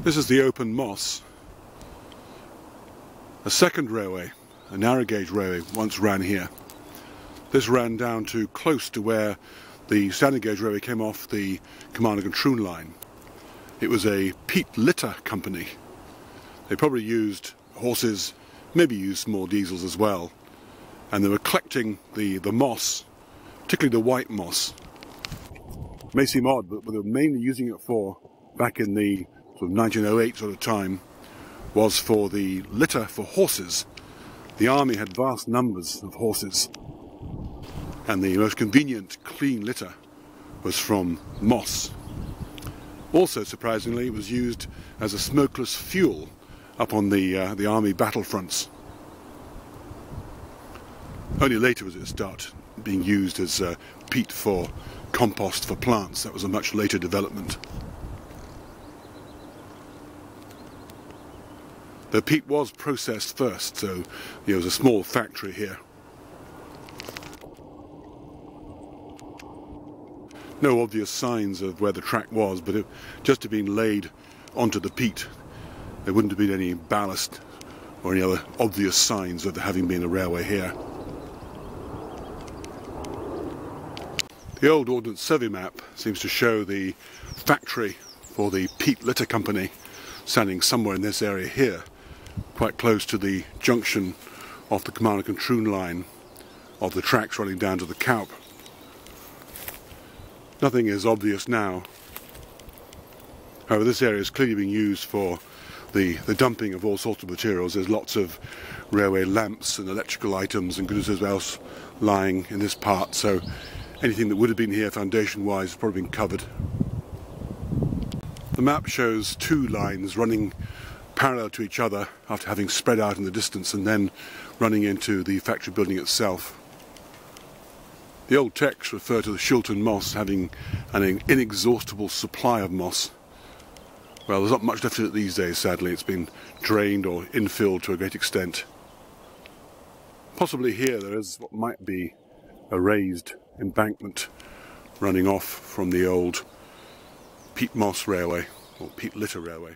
This is the open moss. A second railway, a narrow gauge railway, once ran here. This ran down to close to where the standard gauge railway came off the Command and Troon line. It was a peat litter company. They probably used horses, maybe used small diesels as well, and they were collecting the moss, particularly the white moss. It may seem odd, but what they were mainly using it for back in the sort of 1908 sort of time was for the litter for horses. The army had vast numbers of horses, and the most convenient clean litter was from moss. Also, surprisingly, it was used as a smokeless fuel up on the army battlefronts. Only later was it start being used as peat for compost for plants. That was a much later development. The peat was processed first, so there was a small factory here. No obvious signs of where the track was, but it just had been laid onto the peat. There wouldn't have been any ballast or any other obvious signs of there having been a railway here. The old Ordnance Survey map seems to show the factory for the peat litter company standing somewhere in this area here, quite close to the junction of the Command and Troon line of the tracks running down to the Cowp. Nothing is obvious now. However, this area is clearly being used for the dumping of all sorts of materials. There's lots of railway lamps and electrical items and goodness else lying in this part, so anything that would have been here foundation-wise has probably been covered. The map shows two lines running parallel to each other after having spread out in the distance and then running into the factory building itself. The old texts refer to the Shewalton moss having an inexhaustible supply of moss. Well, there's not much left of it these days, sadly. It's been drained or infilled to a great extent. Possibly here there is what might be a raised embankment running off from the old peat moss railway, or peat litter railway.